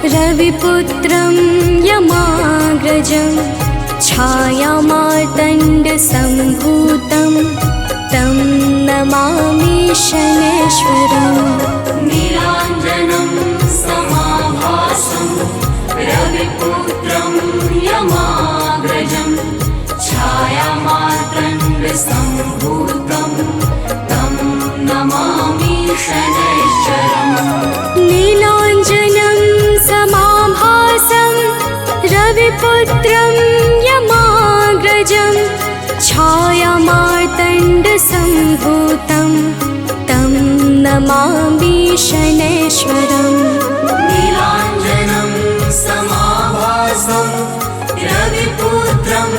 रविपुत्रं यमाग्रजं छायामार्तण्डसम्भूतं तं नमामि शनैश्वरम्। नीलाञ्जनं समाभासं रविपुत्रं यमाग्रजं छायामार्तण्डसम्भूतं तं नमामि शनैश्वरम्। नीलाञ्जनं समाभासं रविपुत्रं यमाग्रजं छायामार्तण्डसम्भूतं तं नमामि शनैश्वरम्। नीलाञ्जनं समाभासं रविपुत्रं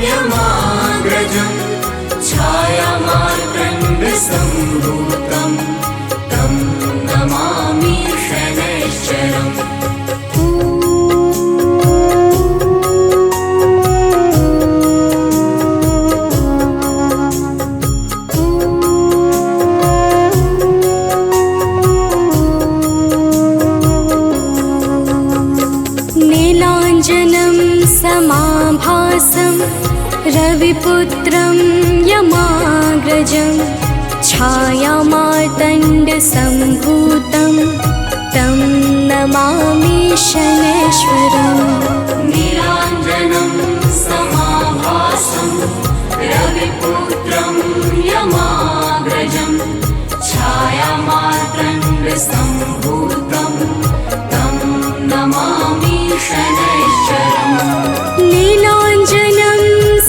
यमाग्रजं छायामार्तण्डसम्भूतं तं नमामि शनैश्वरम्। नीलाञ्जनं समाभासं रविपुत्रं यमाग्रजं छायामार्तण्डसम्भूतं तं नमामि शनैश्वरम्। नीलाञ्जनं समाभासं रविपुत्रं यमाग्रजं छायामार्तण्डसम्भूतं तं नमामि शनैश्वरम्। नीलाञ्जनं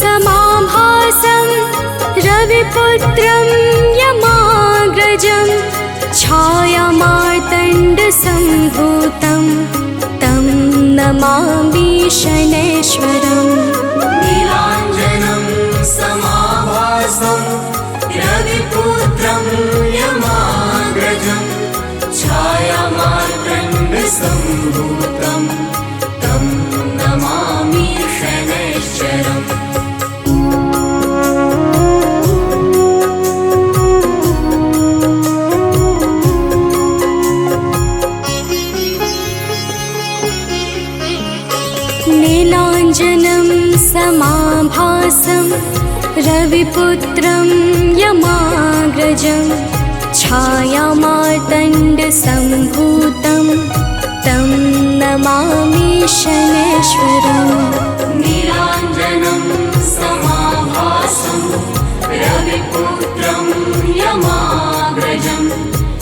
समाभासं रविपुत्रं यमाग्रजं छायामार्तण्डसम्भूतं तं नमामि शनैश्वरम्। नीलाञ्जनं समाभासं रविपुत्रं यमाग्रजं छायामार्तण्डसम्भूतं तं नमामि शनैश्वरम्। नीलाञ्जनं समाभासं रविपुत्रं यमाग्रजं छायामार्तण्डसम्भूतं तं नमामि शनैश्वरम्। नीलाञ्जनं समाभासं रविपुत्रं यमाग्रजं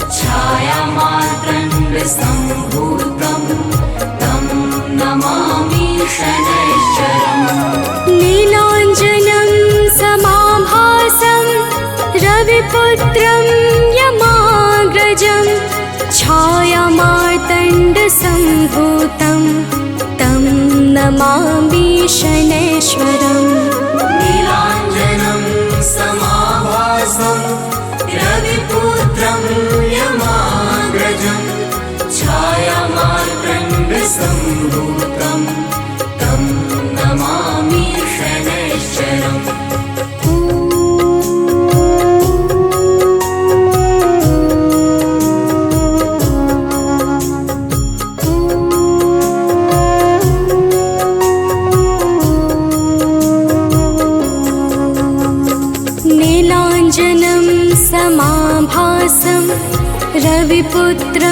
छायामार्तण्डसम्भूतं तं नमामि शनैश्वरम्। नीलाञ्जनं समाभासं रविपुत्रं यमाग्रजं छायामार्तण्डसम्भूतं तं नमामि शनैश्वरम्। नीलाञ्जनं समाभासं रविपुत्रं यमाग्रजं छायामार्तण्डसम्भूतं तं नमामि शनैश्वरम्। नीलाञ्जनं समाभासं रविपुत्रं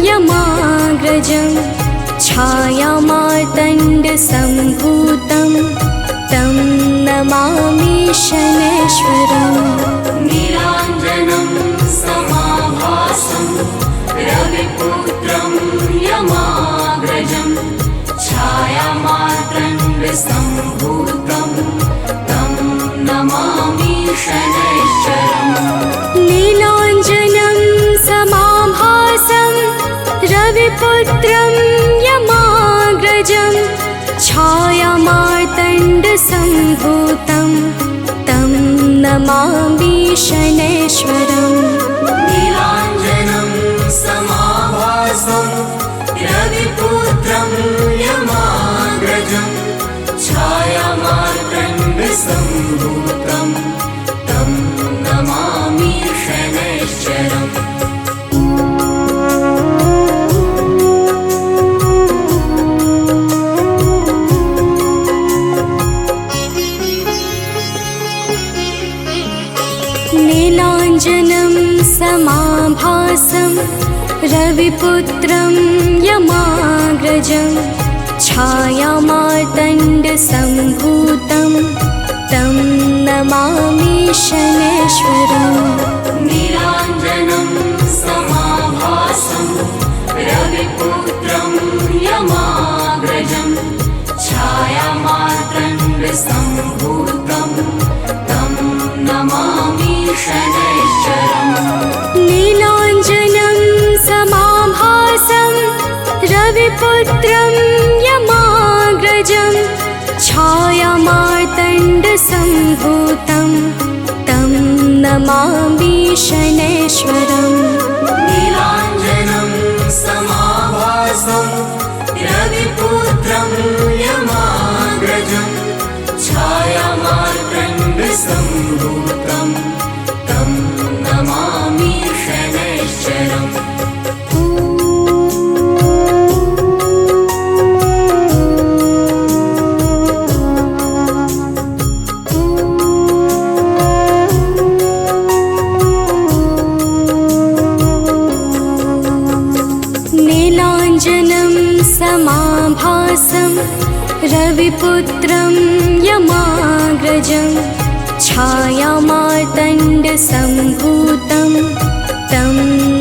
यमाग्रजं छायामार्तण्डसम्भूतं तं नमामि शनैश्वरम्। नीलाञ्जनं समाभासं रविपुत्रं यमाग्रजं छायामार्तण्डसम्भूतं तं नमामि शनैश्वरम्। नीलाञ्जनं समाभासं रविपुत्रं यमाग्रजं छायामार्तण्डसम्भूतं तं नमामि शनैश्वरम्। नीलाञ्जनं समाभासं रविपुत्रं यमाग्रजं छायामार्तण्डसम्भूतं तं नमामि शनैश्वरम्। रविपुत्रं यमाग्रजं छायामार्तण्डसम्भूतं तं नमामि शनैश्वरम् नीलाञ्जनं समाभासं रविपुत्रं यमाग्रजं छायामार्तण्डसम्भूतं तं नमामि शनैश्वरम् नीलाञ्जनं समाभासं रविपुत्रं यमाग्रजं छायामार्तण्डसम्भूतं तं नमामि शनैश्वरम् नीलाञ्जनं समाभासं रविपुत्रं यमाग्रजं छायामार्तण्डसम्भूतं तं नमामि शनैश्वरम् नीलाञ्जनं समाभासं रविपुत्रं यमाग्रजं छायामार्तण्डसम्भूतं तं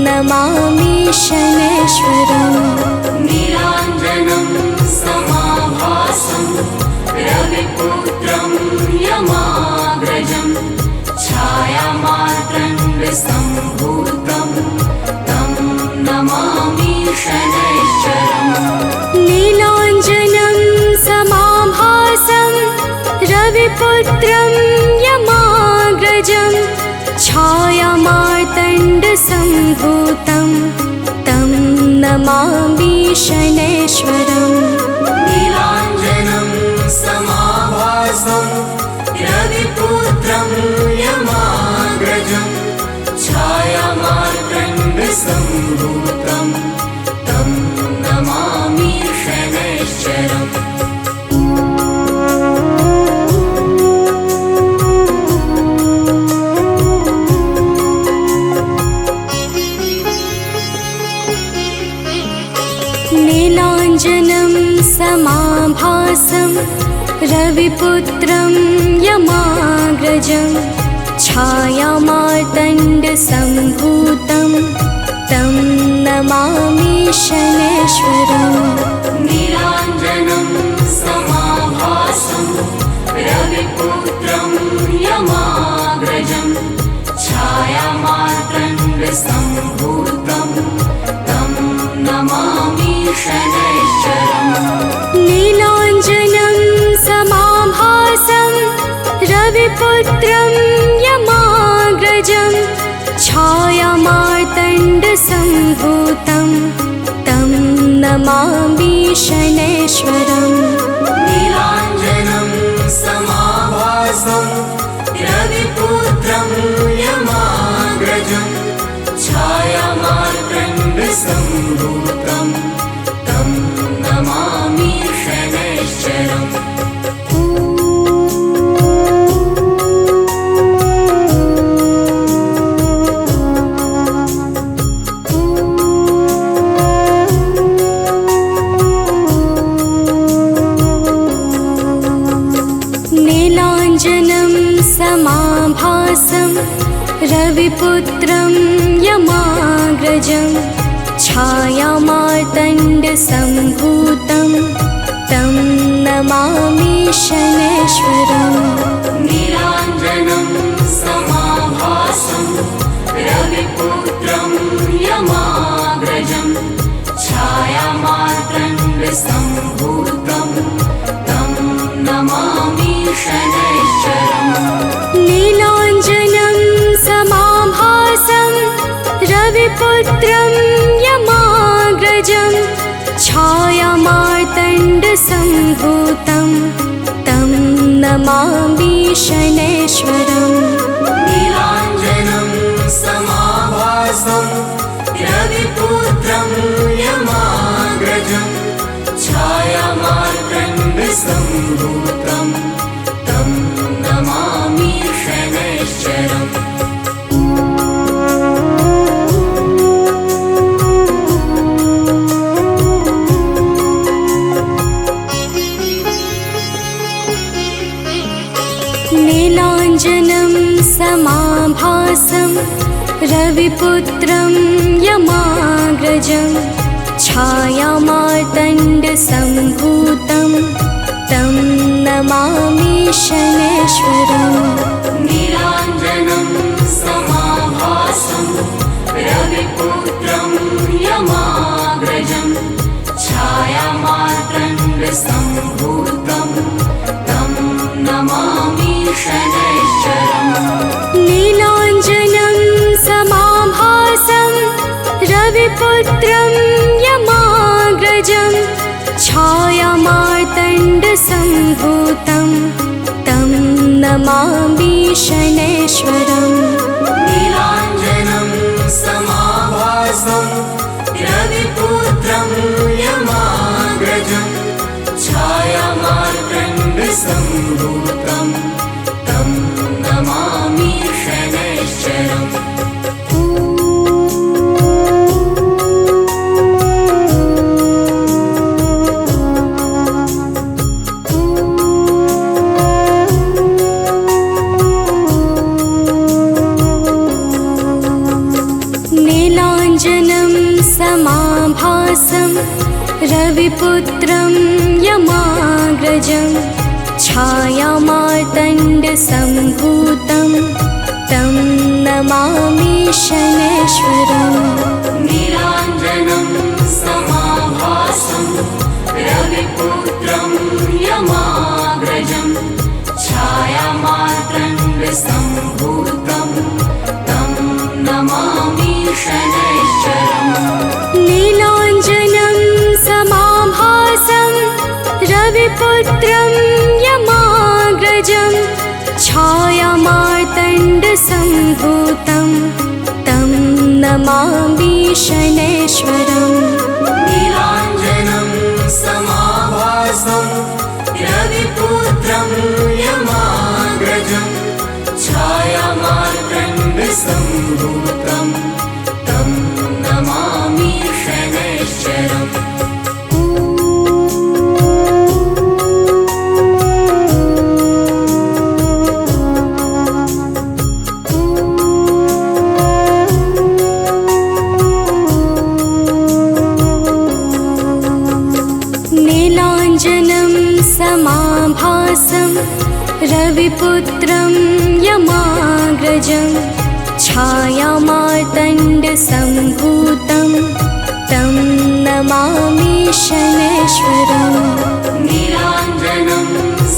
नमामि शनैश्वरम् नीलाञ्जनं समाभासं रविपुत्रं यमाग्रजं छायामार्तण्डसम्भूतं तं नमामि शनैश्वरम् नीलाञ्जनं समाभासं रविपुत्रं यमाग्रजं छायामार्तण्डसम्भूतं तं नमामि शनैश्वरम् नीलाञ्जनं समाभासं रविपुत्रं यमाग्रजं छायामार्तण्डसम्भूतं तं नमामि शनैश्वरम् नीलाञ्जनं समाभासं रविपुत्रं यमाग्रजं छायामार्तण्डसम्भूतं तं नमामि शनैश्वरम् नीलाञ्जनं समाभासं रविपुत्रं यमाग्रजं छायामार्तण्डसम्भूतं तं नमामि शनैश्वरम् नीलाञ्जनं समाभासं रविपुत्रं यमाग्रजं छायामार्तण्डसम्भूतं तं नमामि शनैश्वरम् नीलाञ्जनं समाभासं रविपुत्रं यमाग्रजं छायामार्तण्डसम्भूतं तं नमामि शनैश्वरम् नीलाञ्जनं समाभासं रविपुत्रं यमाग्रजं छायामार्तण्डसम्भूतं तं नमामि शनैश्वरम् नीलाञ्जनं समाभासं रविपुत्रं यमाग्रजं छायामार्तण्डसम्भूतं तं नमामि शनैश्वरम् नीलाञ्जनं समाभासं रविपुत्रं यमाग्रजं छायामार्तण्डसम्भूतं तं नमामि शनैश्वरम् नीलाञ्जनं समाभासं रविपुत्रं यमाग्रजं छायामार्तण्डसम्भूतं तं नमामि शनैश्वरम् रविपुत्रं यमाग्रजं छायामार्तण्डसम्भूतं तं नमामि शनैश्वरम्। नीलाञ्जनं समाभासं रविपुत्रं यमाग्रजं छायामार्तण्डसम्भूतं तं नमामि शनैश्वरम्। नीलाञ्जनं समाभासं रविपुत्रं यमाग्रजं छायामार्तण्डसम्भूतं तं नमामि शनैश्वरम्। नीलाञ्जनं समाभासं रविपुत्रं यमाग्रजं छायामार्तण्डसम्भूतं तं नमामि शनैश्वरम्। नीलाञ्जनं समाभासं रविपुत्रं यमाग्रजं छायामार्तण्डसम्भूतं तं नमामि शनैश्वरम्। नीलाञ्जनं समाभासं रविपुत्रं यमाग्रजं छायामार्तण्डसम्भूतं तं नमामि शनैश्वरम्। नीलाञ्जनं समाभासं रविपुत्रं यमाग्रजं छायामार्तण्डसम्भूतं तं नमामि शनैश्वरम्। नीलाञ्जनं समाभासं रविपुत्रं यमाग्रजं छायामार्तण्डसम्भूतं तं नमामि शनैश्वरम्। नीलाञ्जनं समाभासं रविपुत्रं यमाग्रजं छायामार्तण्डसम्भूतं तं नमामि शनैश्वरम्। नीलाञ्जनं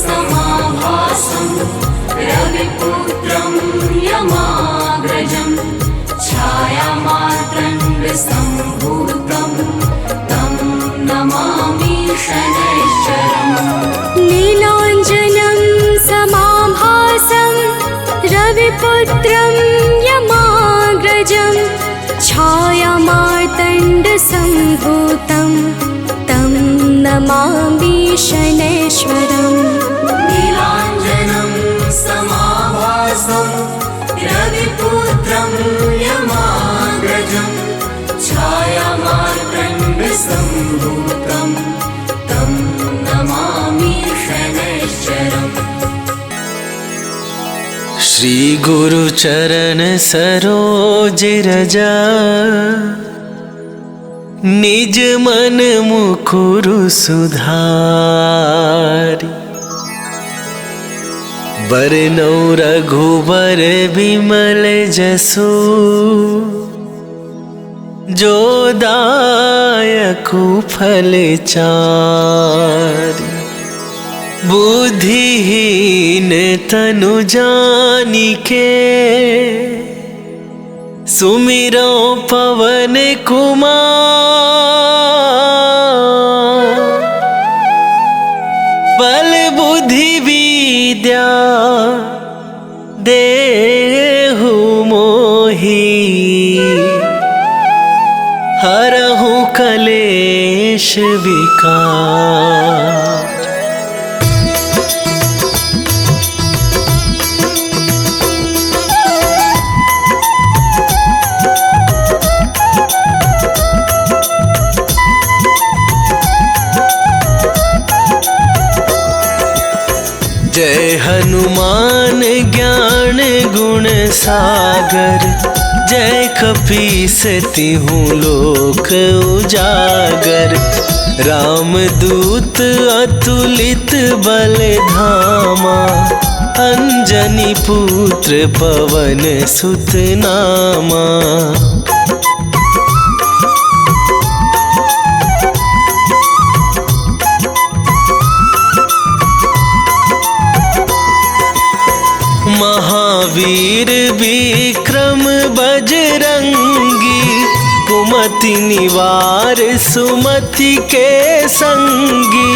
समाभासं रविपुत्रं यमाग्रजं छायामार्तण्डसम्भूतं तं नमामि शनैश्वरम्। नीलाञ्जनं समाभासं रविपुत्रं यमाग्रजं छायामार्तण्डसम्भूतं तं नमामि शनैश्वरम्। नीलाञ्जनं समाभासं रविपुत्रं यमाग्रजं छायामार्तण्डसम्भूतं तं नमामि शनैश्वरम्। श्री गुरु चरण सरोज रजा निज मन मुकुरु सुधारी। बरनौ रघुबर बिमल जसु जो दायकु फल चारि। बुद्धिहीन तनु जानिके सुमिरो पवन कुमार। बल बुद्धि विद्या देहु मोहि हरहु कलेश विकार। जय हनुमान ज्ञान गुण सागर जय कपीसती हूँ लोक उजागर, रामदूत अतुलित बल धामा, अंजनी पुत्र पवन सुत नामा। महावीर विक्रम बजरंगी, कुमति निवार सुमति के संगी,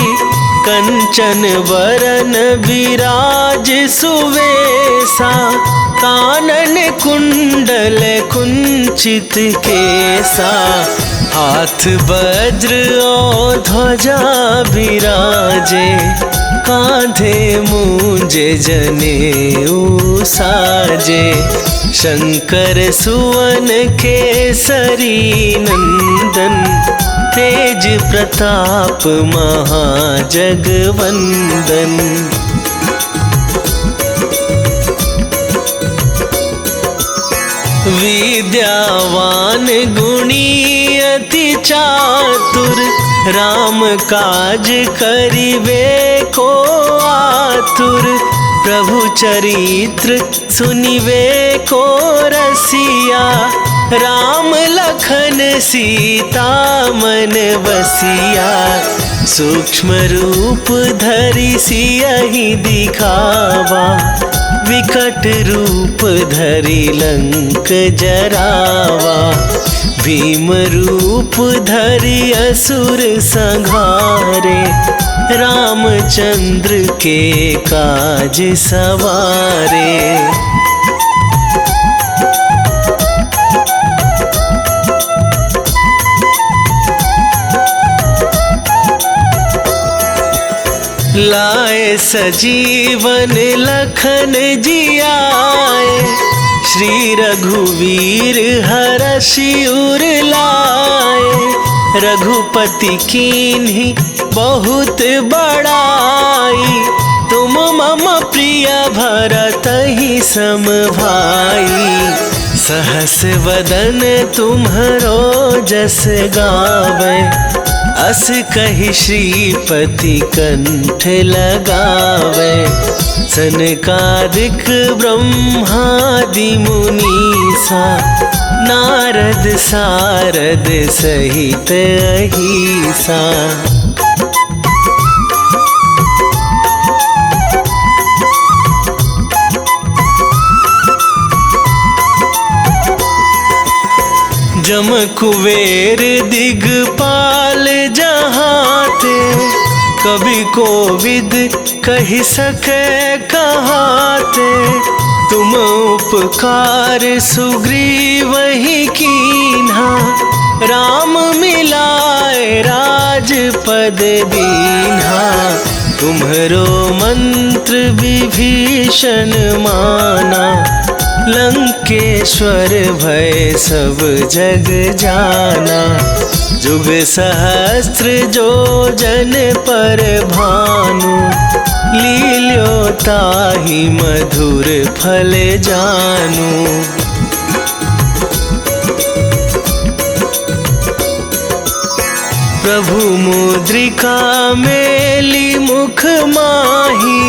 कंचन वरन विराज सुवेसा, कानन कुंडल कुंचित केसा, हाथ वज्र और ध्वजा विराजे, कांधे मूंजे जनेऊ साजे, शंकर सुवन केसरी नंदन, तेज प्रताप महाजगवंदन। विद्यावान गुणी अति चातुर, राम काज करिबे को आतुर, प्रभु चरित्र सुनिबे को रसिया, राम लखन सीता मन बसिया, सूक्ष्म रूप धरि सियहि दिखावा, विकट रूप धरि लंक जरावा, भीम रूप धरि असुर संहारे, रामचंद्र के काज सवारे। लाए सजीवन लखन जियाए, श्री रघुवीर हरषि उर लाए, रघुपति कीन्ही बहुत बड़ाई, तुम मम प्रिय भरतहि सम भाई, सहस वदन तुम्हरो जस गावे, अस कहि श्रीपति कंठ लगावे, सनकादिक ब्रह्मादि मुनीसा, नारद सारद सहित अहिसा। जम कुबेर दिगपाल जहाते, कभी कोविद कहि सके कहाते, तुम उपकार सुग्रीवहि कीन्हा, राम मिलाए राजपद दीन्हा, तुम्हरो मंत्र विभीषण माना, लंकेश्वर भय सब जग जाना, जुग सहस्त्र जो जन पर भानु, लील्यो ताहि मधुर फल जानू। प्रभु मुद्रिका मेली मुख माही,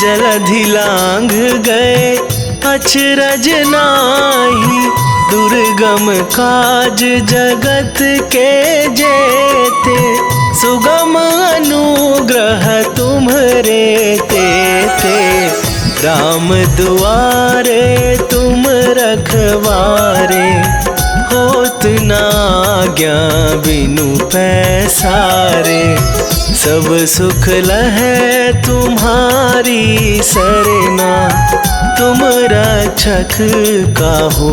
जलधि लांघ गए अचरज नाही, दुर्गम काज जगत के जेते, सुगम अनुग्रह तुम्हरे तेते, राम दुआरे तुम रखवारे, होत न आज्ञा बिनु पैसारे, सब सुख लहै तुम्हारी सरना, तुम रक्षक काहू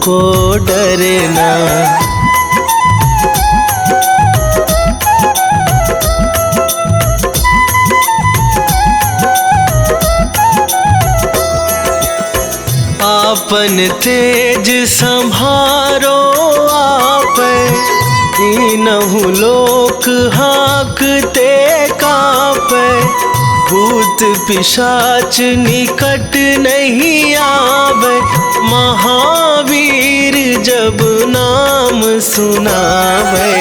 को डरना। आपन तेज संभारो आपै, तीनहु लोक हाकते कापै, भूत भूत पिशाच निकट नहीं आवे, महावीर जब नाम सुनावे।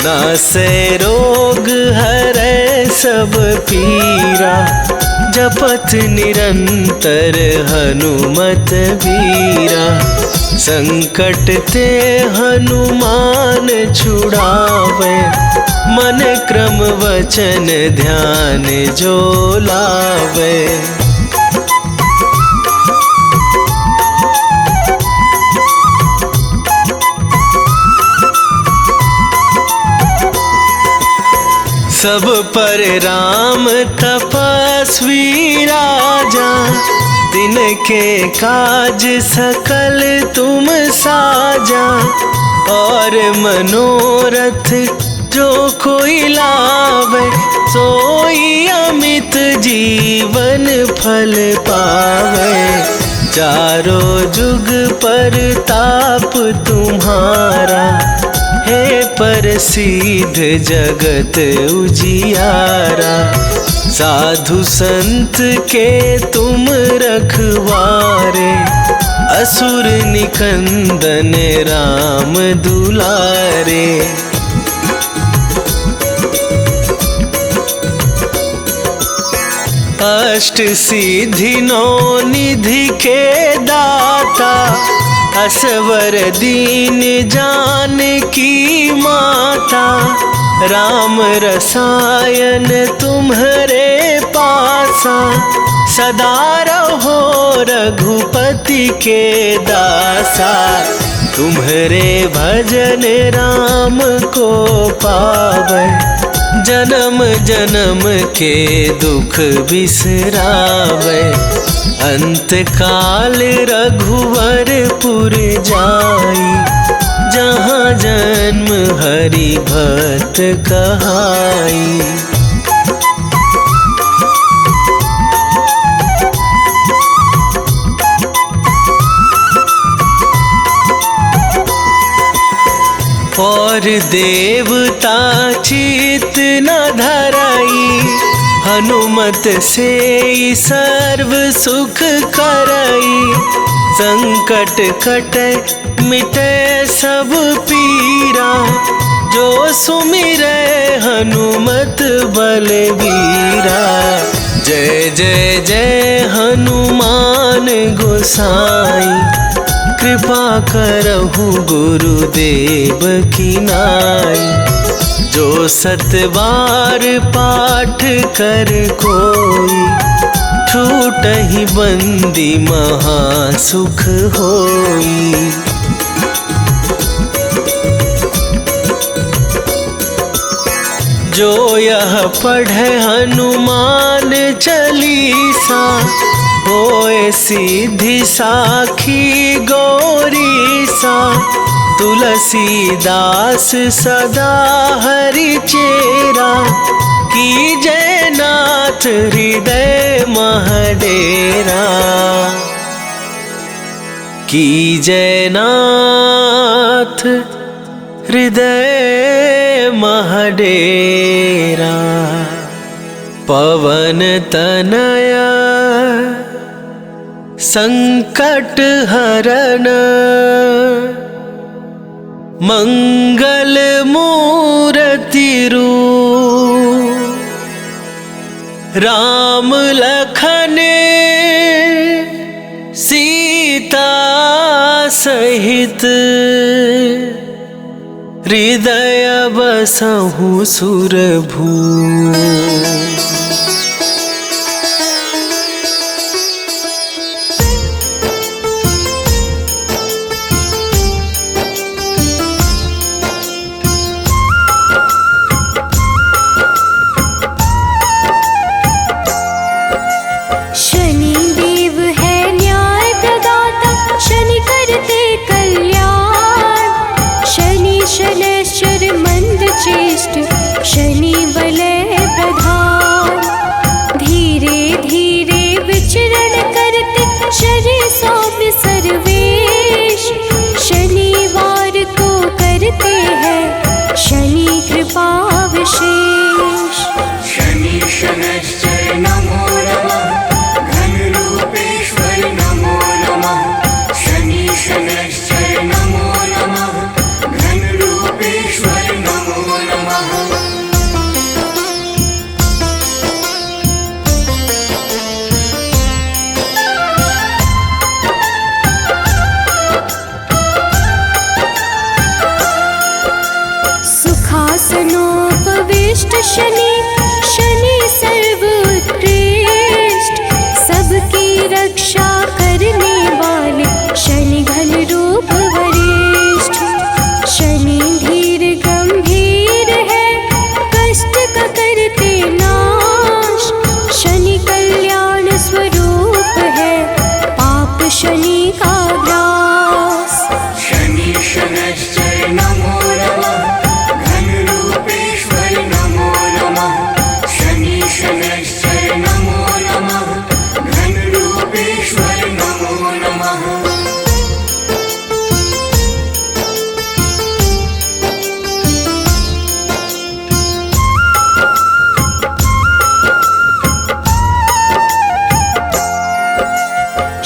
नासे रोग हरै सब पीरा, जपत निरंतर हनुमत वीरा। संकट ते हनुमान छुड़ावे, मन क्रम वचन ध्यान जो लावे। सब पर राम तपस्वी राजा, तिनके काज सकल तुम साजा। और मनोरथ जो कोई लावे, सोई अमित जीवन फल पावे। चारों जुग पर ताप तुम्हारा, हे प्रसिद्ध जगत उजियारा। साधु संत के तुम रखवारे, असुर निकंदन राम दुलारे। अष्ट सिद्धि नौ निधि के दाता, असवर दीन जानकी माता। राम रसायन तुम्हारे पासा, सदा रहो रघुपति के दासा। तुम्हारे भजन राम को पावे, जन्म जन्म के दुख बिसरावे। अंत काल रघुवरपुर जाई, जहाँ जन्म हरि भक्त कहाई। और देवता चित न धराई, हनुमत से सर्व सुख करई। संकट कटे मिटे सब पीरा, जो सुमिरै हनुमत बलबीरा। जय जय जय हनुमान गोसाई, कृपा करहु गुरुदेव की नाई। जो सत बार पाठ कर कोई, छूटहि बंदी महा सुख होई। जो यह पढ़े हनुमान चालीसा, होए सिद्धि साखी गौरीसा। तुलसीदास सदा हरि चेरा, कीजय नाथ हृदय महडेरा। कीजय नाथ हृदय महडेरा। पवन तनया संकट हरण, मंगल मूर्ति रूप। राम लखन सीता सहित, हृदय बसहु सुरभू। शनैश्चर मंद चेष्ट, शनि वलय प्रधान। शनि शनि सर्वोत्कृष्ट, सबकी रक्षा करने वाले शनि घन रूप वरिष्ठ। शनि धीर गंभीर है, कष्ट का करते नाश, शनि कल्याण स्वरूप है, पाप शनि का ग्रास। शनि शनैश्चर नमो नमः, घन रूपेश्वर नमो नमः। शनि शनैश्चर नमो नमः, घन रूपेश्वर नमो नमः।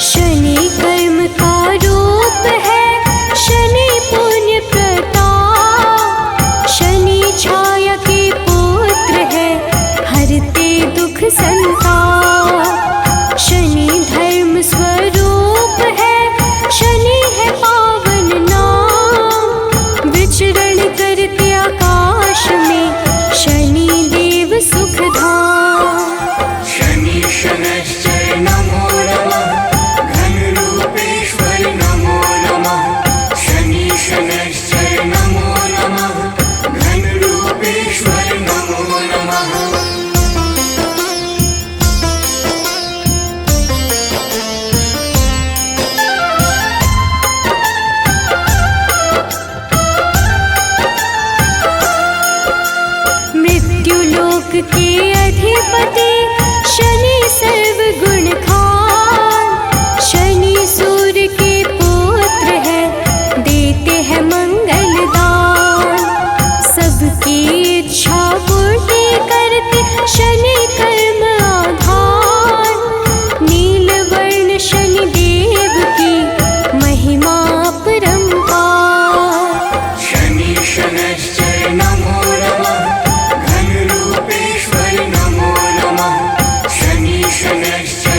शनि कर्म का रूप है, शनि पुण्य प्रताप, शनि छाया के पुत्र है, हरते दुख संताप। शनि धर्म स्वरूप है, शनि है पावन नाम, विचरण करते आकाश में शनि देव सुखधाम। शनि शनैश्चर नमो नमः, घन रूपेश्वर नमो नमः। शनि शनैश्चर नमो नमः, घन रूपेश्वर नमो नमः। मृत्युलोक के अधिपति शनि सर्वगुण खान, शनि सूर्य के पुत्र है, देते हैं मंगल दान। सबकी इच्छा पूर्ति करते शनि कर्म आधार, नील वर्ण शनि देव की महिमा परंपार। शनि शनैश्चर नमो नमः, घन रूपेश्वर नमो नमः। शनि शनैश्चर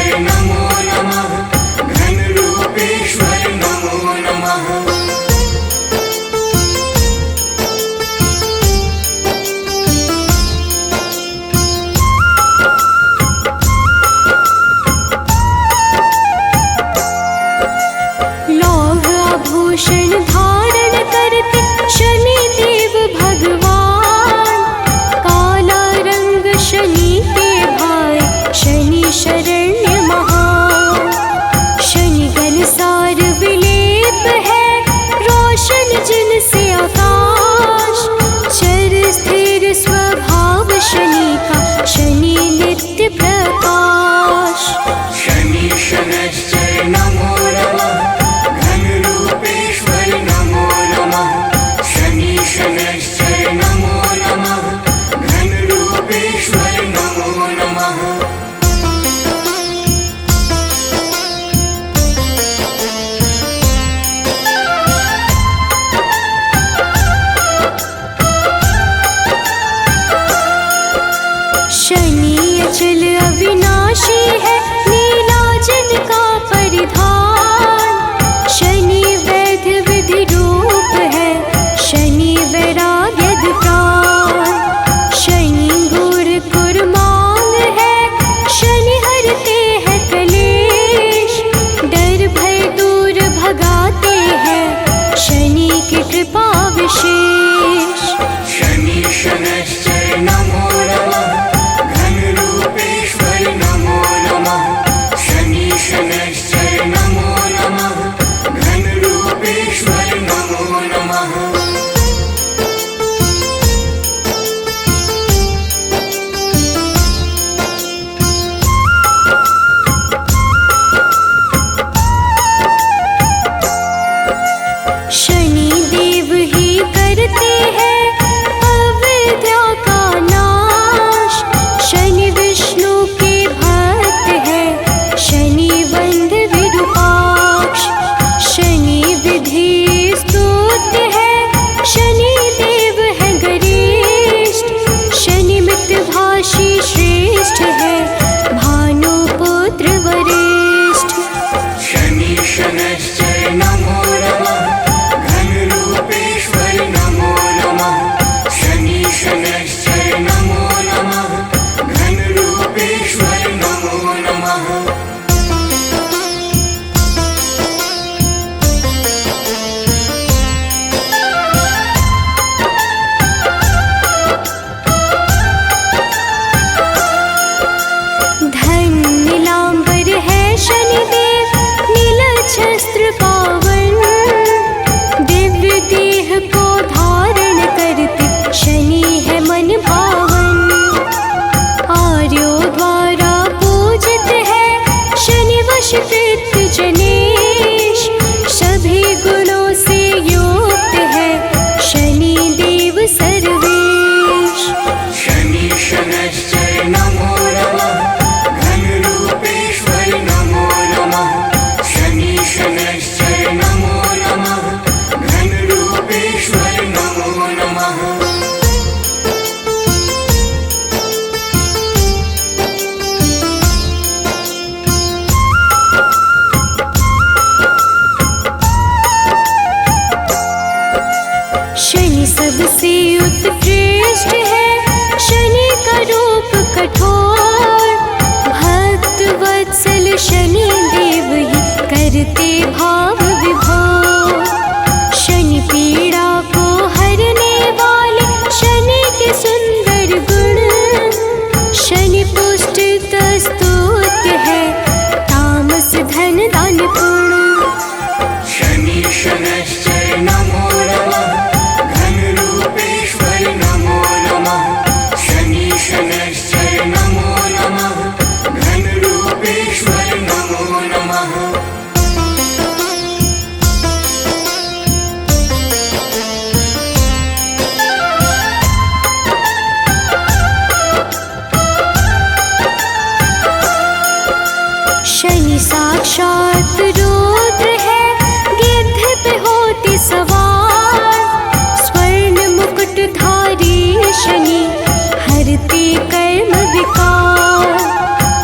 कर्म विकार।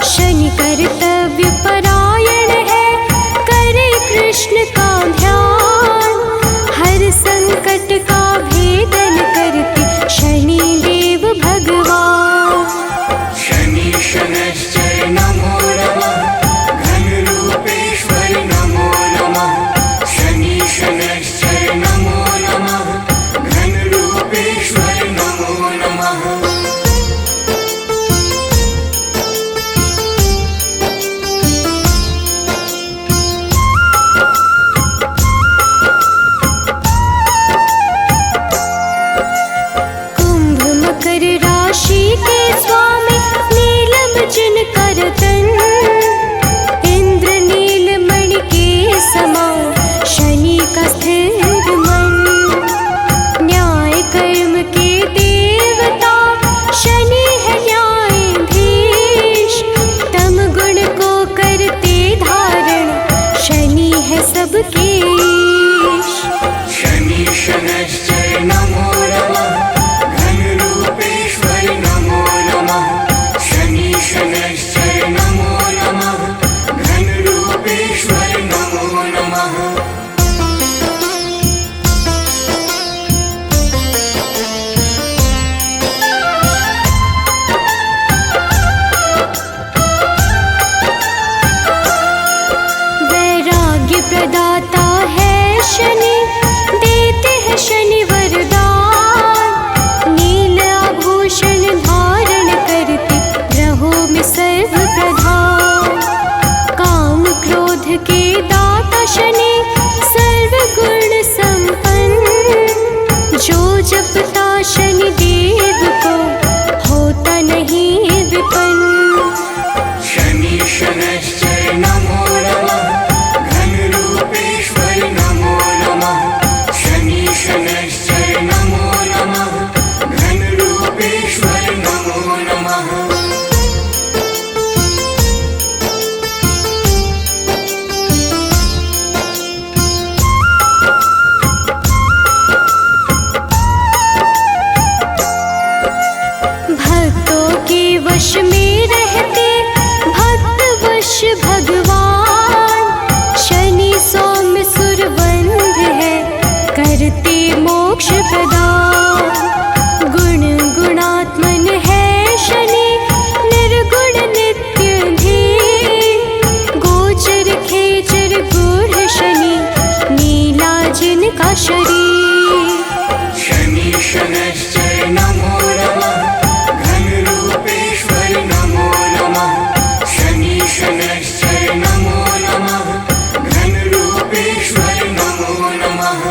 शनि कर्तव्य परायण है, करे कृष्ण का ध्यान। हर संकट का भेदन करते शनि देव भगवान। शनि शनैश्चर नमो नमः, घनरूपेश्वर नमो नमः। शनि शनैश्चर नमो नमः, घनरूपेश्वर नमो नमः। कुंभ मकर राशि के स्वामी नीलम जिनकर तन। इंद्र नीलमणि के समान शनि का स्थिर मन। न्याय कर्म के देवता शनि है न्यायाधीश। तम गुण को करते धारण शनि है सबके ईश। शनि शनैश्चर नमो नमः, घनरूपेश्वर नमो नमः। शनि शनैश्चर नमो नमः, घनरूपेश्वर नमो नमः। वैराग्य प्रदाता है शनि, देते हैं शनि वरदान। नील आभूषण धारण करते ग्रहों में सर्व प्रधान। काम क्रोध के दाता शनि, सर्व गुण संपन्न। जो जपता शनि देव को होता नहीं विपन्न। शनि शनैश्चर नमो नमः, घनरूपेश्वर नमो नमः। शनि शनैश्चर नमो नमः, घनरूपेश्वर नमो नमः। भक्तों के वश में रहते भक्त वश भगवान। शनि सौम्य सुरबंध है, करते मोक्ष प्रदान। गुण गुणात्मन है शनि, निर्गुण नित्य धीर। गोचर खेचर गूढ़ शनि, नीला जिनका शरीर। शनि शनैश्चर नमो नमः, घनरूपेश्वर नमो नमः। शनि शनैश्चर नमो नमः, घनरूपेश्वर नमो नमः।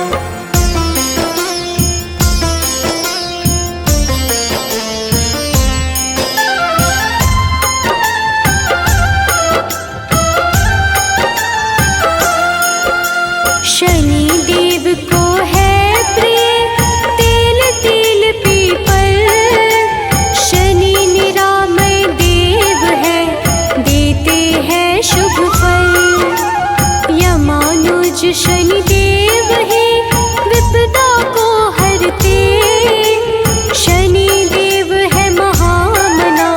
शनि देव को है प्रिय तेल तिल पीपल। शनि निरामय देव है, देते हैं शुभ फल। यमानुज शनि देव ही विपदा को हरते। शनि देव है महामना,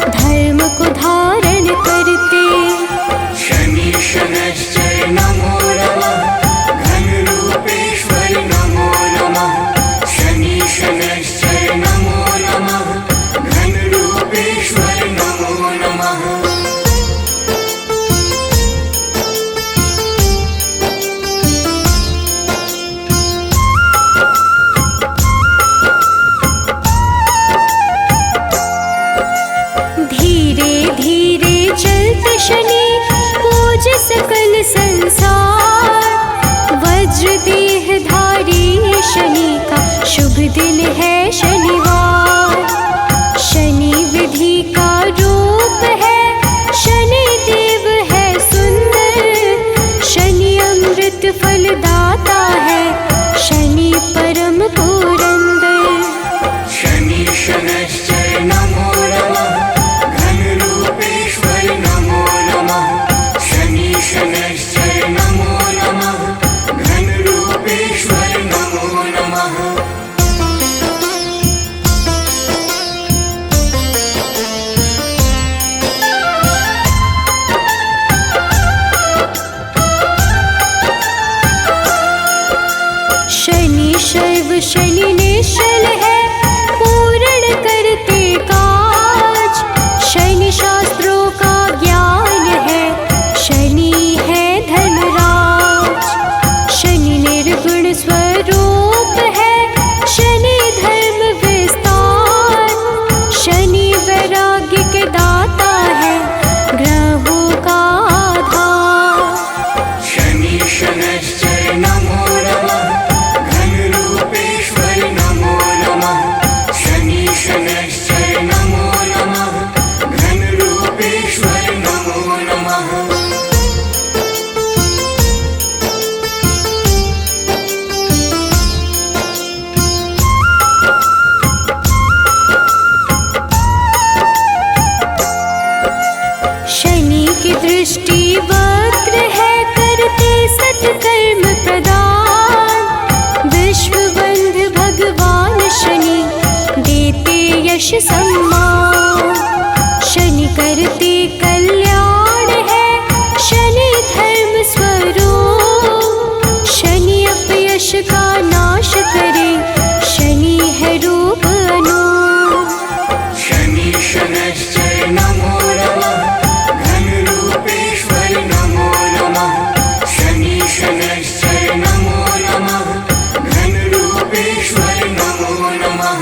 धर्म को धारण करते। शनि शनैश्चर नमो नमः, घनरूपेश्वर नमो नमः। शनि शनैश्चर नमो नमः, घनरूपेश्वर नमो नमः। धीरे धीरे चलते शनि, पूज सकल संसार। वज्र देह धारी शनि का शुभ दिन है शनिवार। शनि विधि का रूप है, शनि देव है सुंदर। शनि अमृत फलदाता है, शनि परम पुरंदर। शनि शनैश्चर नमो नमः, घनरूपेश्वर नमो नमः। शनि शनैश्चर नमो नमः, घनरूपेश्वर नमो नमः। सम्मान। शनि करते कल्याण है, शनि धर्म स्वरूप। शनि अपयश का नाश करे, शनि है रूप अनूप। शनि शनैश्चर नमो नमः, घनरूपेश्वर नमो नमः। शनि शनैश्चर नमो नमः, घनरूपेश्वर नमो नमः।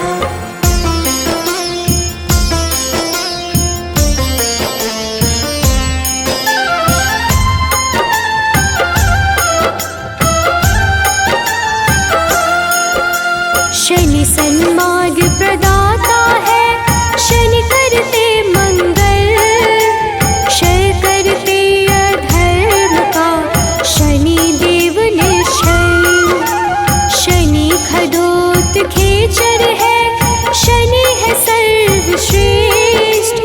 शनि सन्मार्ग प्रदाता है, शनि करते मंगल। क्षय करते अधर्म का, शनि देव निश्चल। शनि खडोत खेचर है, शनि है सर्वश्रेष्ठ।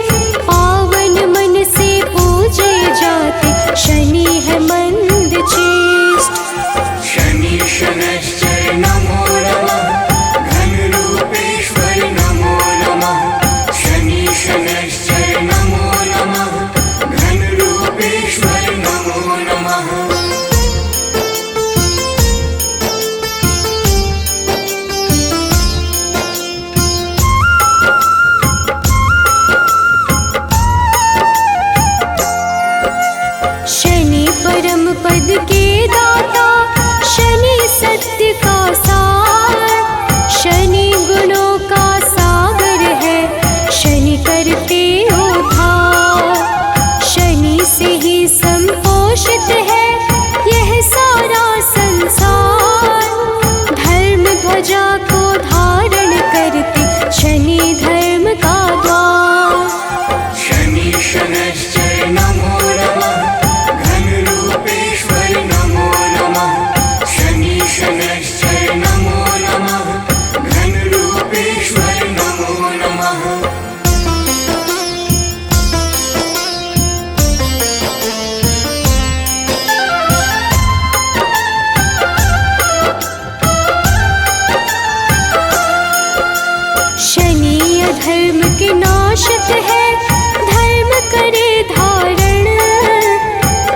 पावन मन से पूजे जाते, शनि है मंद चेष्ट। शनि शनैश्चर नमो नमः, घनरूपेश्वर नमो नमः। शनि शनैश्चर नमो नमः, घनरूपेश्वर नमो नमः। शनि परम पद के दाता, शनि सत्य का सार। शनि गुणों का सागर है, शनि करते उद्धार। शनि से ही संपोषित है यह सारा संसार। धर्म ध्वजा को धारण करते, शनि धर्म का द्वार। शनि शनैश्चर नमो नमः, घनरूपेश्वर नमो नमः। शनि शनैश्चर नमो नमः, घनरूपेश्वर नमो नमः। शनि अधर्म के नाशक है, धर्म करे धारण।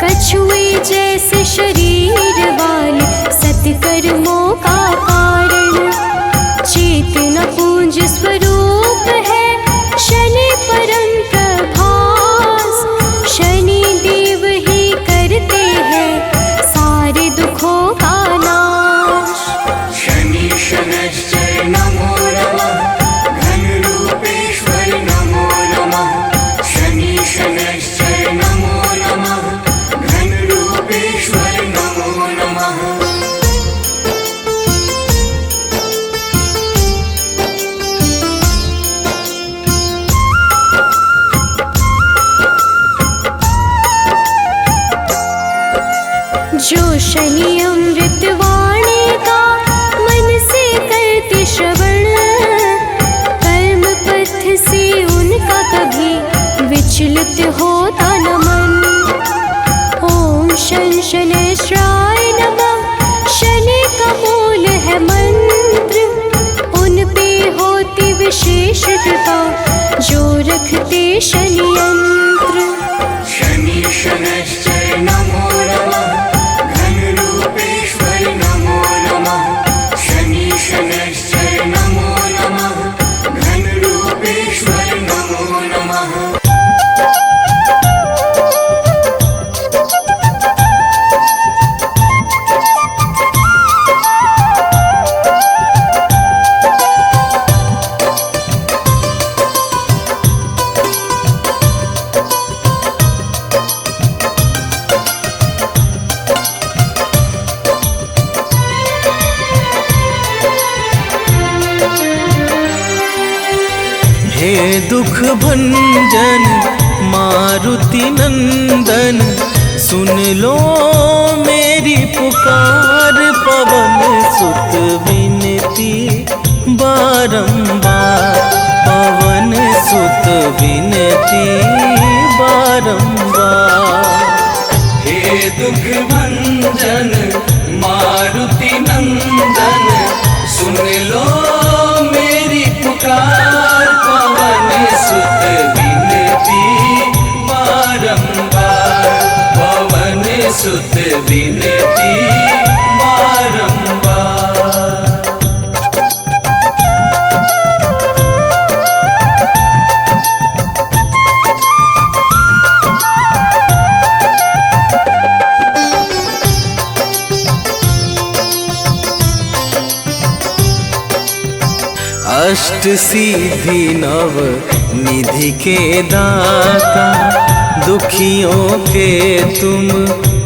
कछुए जैसे शरीर वाले, सत्कर्मों का कारण। चेतना पुंज स्वरूप है, शनि परम प्रभास। शनि देव ही करते हैं सारे दुखों का नाश। शनि शनैश्चर नमो नमः, घनरूपेश्वर नमो नमः। शनि शनैश्चर नमो नमः, घनरूपेश्वर नमो नमः। जो शनि अमृत वाणी का, मन से करते श्रवण। कर्म पथ से उनका कभी विचलित होता न मन। ओम शन शनैश्चराय नमः, शनि का मूल है मंत्र। उन पे होती विशेष कृपा, जो रखते शनि यंत्र। शनि शनैश्चर नमो नमः, घनरूपेश्वर नमो नमः। शनि शनैश्चर नमो नमः, घनरूपेश्वर नमो नमः। हे दुख भंजन मारुति नंदन, सुन लो मेरी पुकार। पवन सुत विनती बारंबार, पवन सुत विनती बारंबार। हे दुख भंजन मारुति नंदन, सुन लो मेरी पुकार। पवन अष्ट सिद्धि नव निधि के दाता, दुखियों के तुम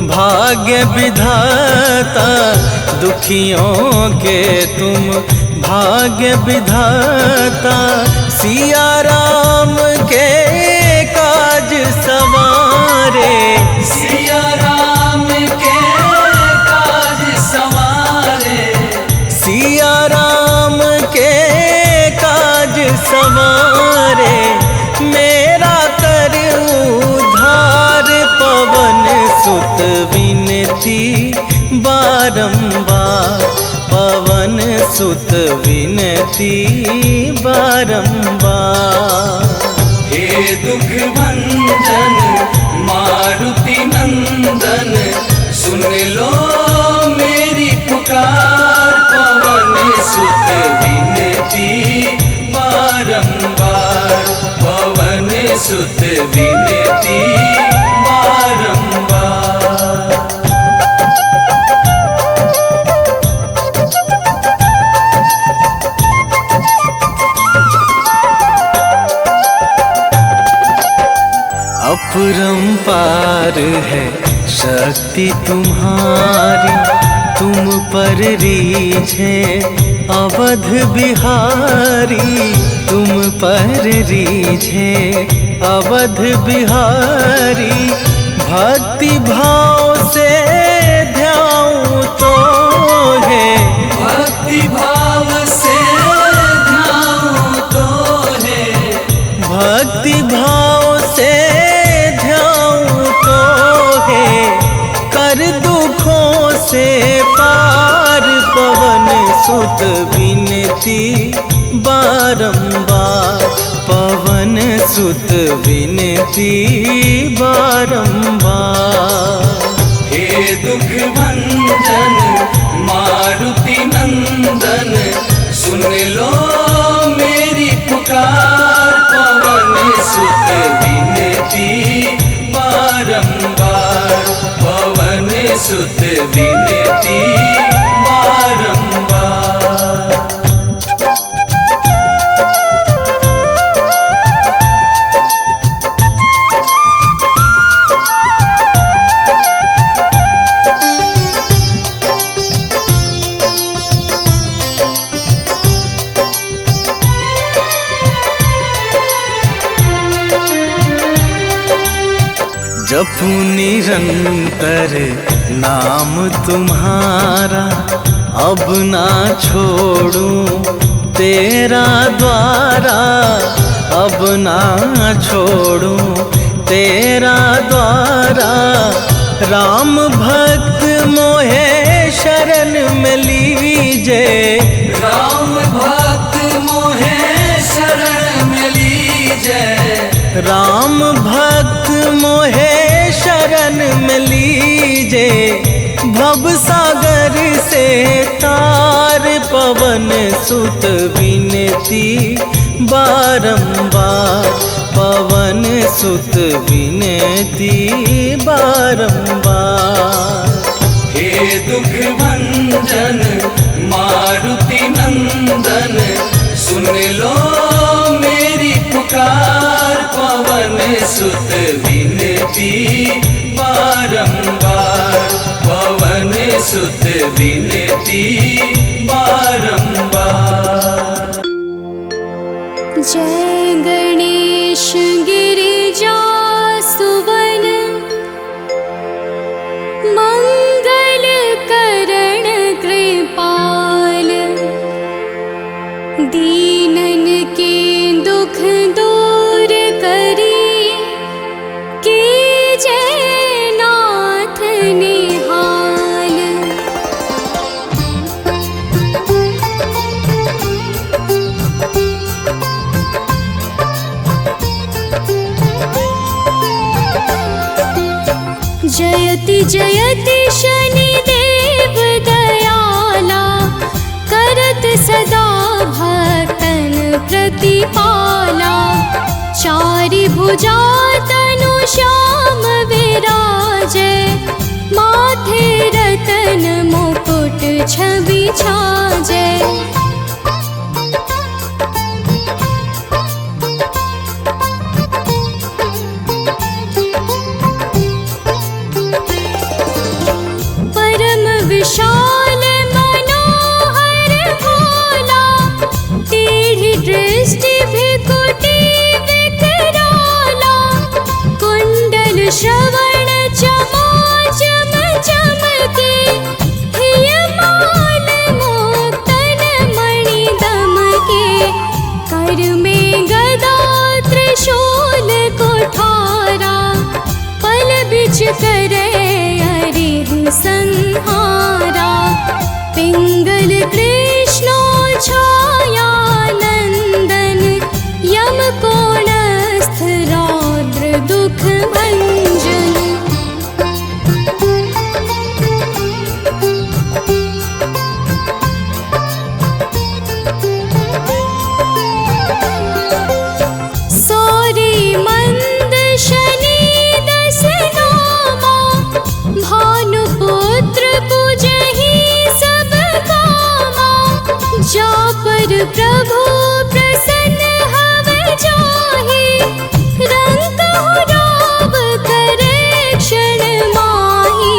भाग्य विधाता, दुखियों के तुम भाग्य विधाता। सिया राम के काज सवारे, सिया राम के काज सवारे, सिया राम के काज सवारे। मेरा कर उद्धार पवन सुत विनती बारंबार, पवन सुत विनती बारंबार। हे दुख भंजन मारुति नंदन, सुन लो मेरी पुकार, पवन सुत विनती बारंबार, पवन सुत विनती बारंबार। अपरंपार है शक्ति तुम्हारी, तुम पर रीझे अवध बिहारी, तुम पर रीझे अवध बिहारी। भक्ति भाव से ध्याऊं तो है, भक्ति भाव से ध्याऊं तो है, भक्ति भाव से ध्याऊं तो है। कर दुखों से पार पवन सुत विनती बारंबार, पवन सुत विनती बारंबार। हे दुख भंजन मारुति नंदन, सुन लो मेरी पुकार, पवन सुत विनती बारंबार, पवन सुत विनती बारंबार। जपू निरंतर नाम तुम्हारा, अब ना छोड़ूं तेरा द्वारा, अब ना छोड़ूं तेरा द्वारा। राम भक्त मोहे शरण में लीजे, राम भक्त मोहे शरण में लीजे, राम भक्त मोहे शरण में लीजे। भव सागर से तार पवन सुत विनती बारंबार, पवन सुत विनती बारंबार। हे दुख भंजन मारुति नंदन, सुन लो मेरी पुकार, पवन सुत विनती बारंबार, पवन सुत विनती बारंबार। जय गणेश गिरिजा सुवन, मंगल करण कृपाल। दीनन के दुख दूर करी, कीजे नाथ निहाल। जयति जयति शनिदेव दयाला, करत सदा भक्तन प्रतिपाला। चारि भुजा तनु श्याम विराजे, माथे रतन मुकुट छवि छाजे। करे अरिहु संहारा। पिंगल कृष्णो छाया नंदन यम कोणस्थ रौद्र दुख भंजन। सौरी मंद शनि दस नामा भानुपुत्र पूजहि सब कामा। जा पर प्रभु प्रसन्न हव जाहि रंकहु राव करे क्षण माहि।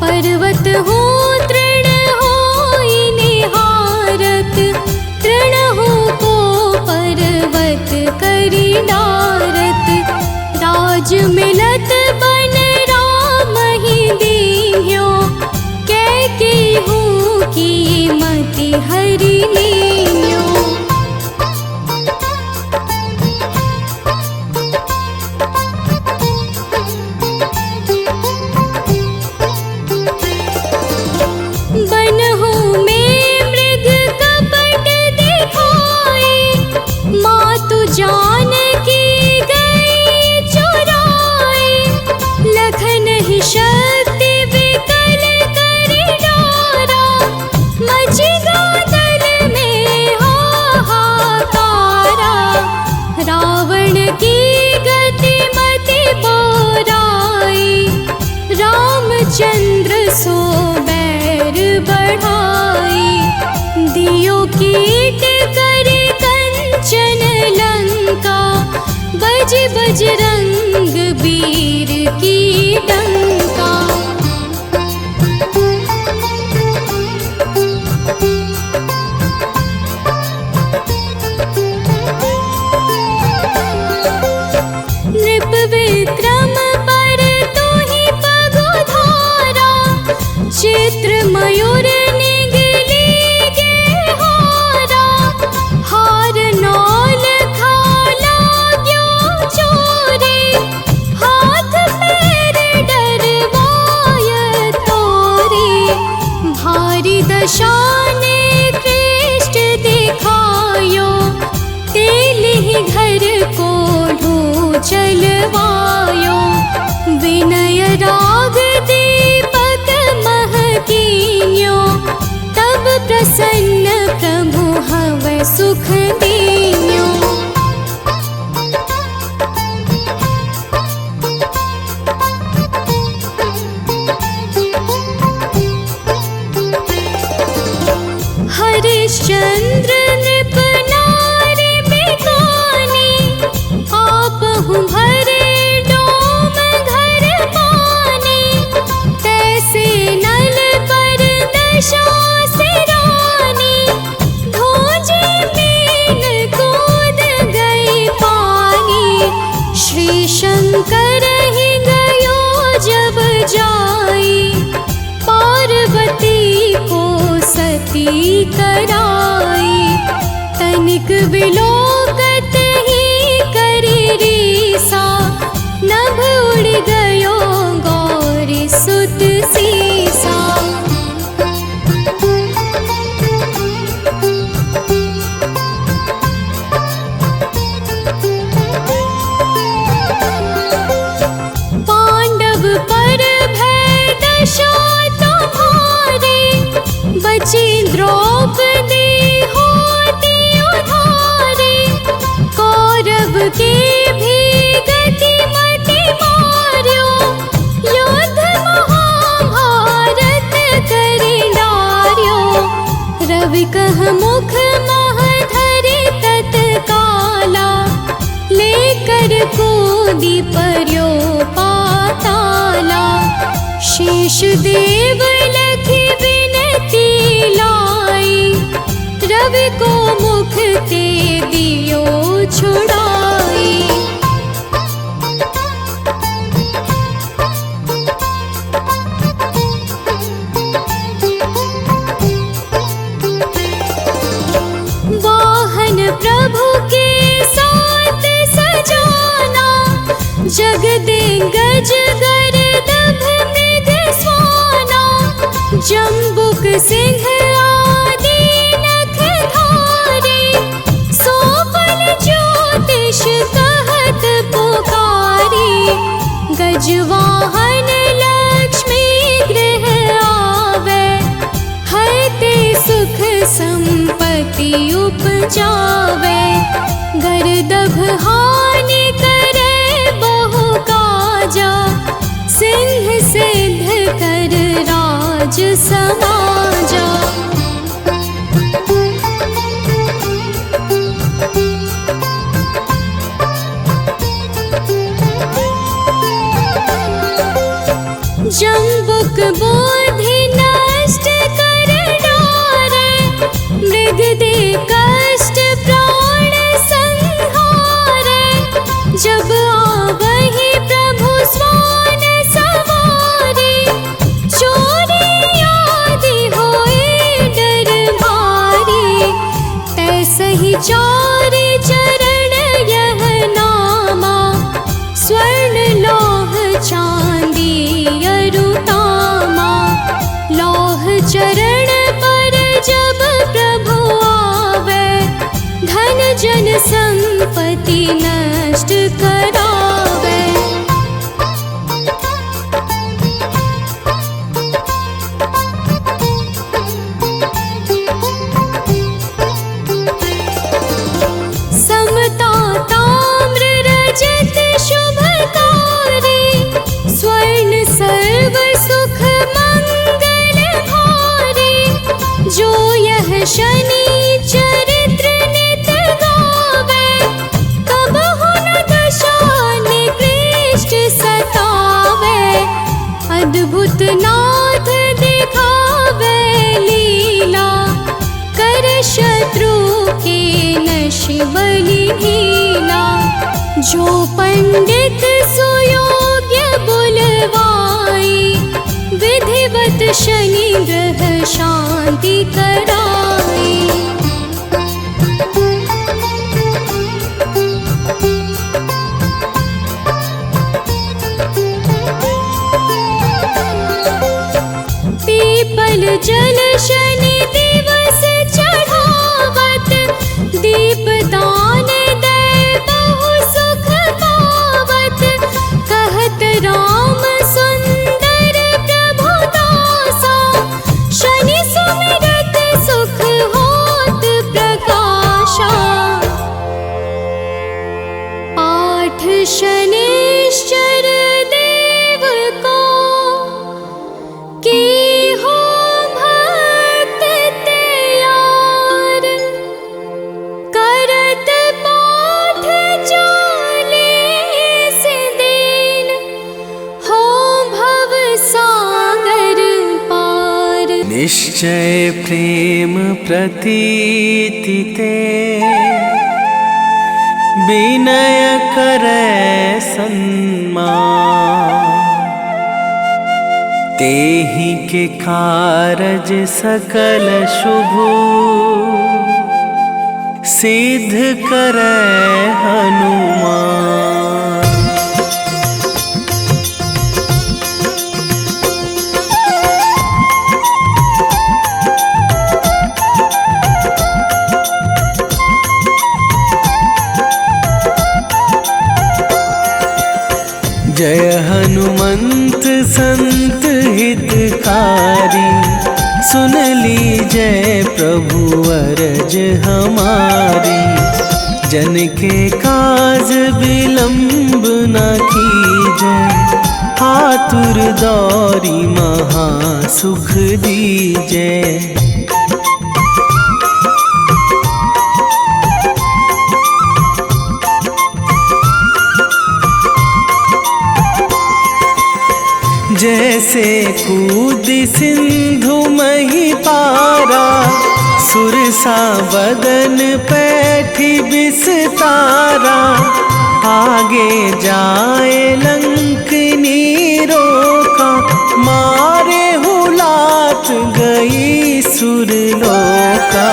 पर्वत हो तृण होई निहारत तृणहु को पर्वत करि डारत। राज मिलत बन राम ही दीन्ह्यो कैकेयी की मति हरि लीन्यो। बनहु में मृग कपट दिखाए मातु जानकी गई चुराए। लखन ही शक्ति विकल करि डारा मचि गादल में हाहाकारा। रावण की गति मति बोराई रामचंद्र सो बैर बढ़ाई। दियो कीट करि कंचन लंका बज बजरंग वीर की डंका। नृप विक्रम पर तुहि पगुधारा चित्र मयूर निगली गे हारा। हार नौल खाला ग्यो चोरे हाथ पैर डरवाय तोरे। भारी दशाने कृष्ट दिखायो तेलिहि घर को चलवायो। विनय राग दीपक महकीन्यो तब प्रसन्न प्रभु हवै सुख दीन्यो। हरिश्चंद्र नृप नारी बिकानी आपहु भरे डोम घर पानी। तैसे नल पर दशा सिरानी धोजे मीन कूद गई पानी। श्री शंकर ही गयो जब जाई पार्वती को सती कराई। तनिक विलोकत ही करि रीसा नभ उड़ गयो गौरी सुत सीसा। पांडव पर भय दशा तुम्हारे बची द्रौपदी होती उधारे। कौरव के भी गति मति मार्यो युद्ध महाभारत करि डार्यो। रवि कह मुख मह धरि तत्काला लेकर कूदी पर्यो पाताला। शेष देव लखी विनती लाई रवि को मुख ते दियो छुड़ाई। जग दे गज गर जम्बुक सिंह आदि नखधारी, सोफल ज्योतिष कहत पुकारी। गजवाहन लक्ष्मी गृह आवे, हरते सुख संपत्ति उपजावे। गर्दभ हानि करे बहु काजा, सिंह सिद्ध कर राज समाजा। जम्बुक बोधि नष्ट कर डारे, मृग दे कष्ट प्राण संहारे। जब आवहि प्रभु स्वान सवारी, चोरी आदि होए डर भारी। तैसहि चारि चरण यह नामा, स्वर्ण लौह चांदी अरुतामा। लौह चरण पर जब प्रभु आवे, धन जन संपत्ति नष्ट करावे। समता ताम्र रजत शुभकारी, स्वर्ण सर्व सुख मंगल भारी। जो यह शनि चरित्र नित गावे, कबहु न दशा निकृष्ट सतावे। अद्भुत नाथ दिखावे लीला, कर शत्रु के नश बलि ढीला। जो पंडित सुयोग्य बुलवाई, विधिवत शनि ग्रह शांति कराई। पीपल जल शनि दिवस चढ़ावत, दीपदान दे बहु सुख पावत। कहत राम सुंदर प्रभु दासा, शनि सुमिरत सुख होत प्रकाशा। पाठ शनिश्चर देव को, की हो भक्त तैयार। करत पाठ 40 दिन, हो भव सागर पार। निश्चय प्रेम प्रतीति ते, विनय करे सन्मान। तेहि के कारज सकल शुभ, सिद्ध करे हनुमान। जय हनुमंत संत हितकारी, सुन लीजय प्रभु अरज हमारी। जन के काज विलंब न कीजय, आतुर दौरी महा सुख दीजय। जैसे कूदी सिंधु मही पारा, सुरसा बदन पैठी बिस्तारा। आगे जाए लंकनी रोका, मारे हुलात गई सुरलोका।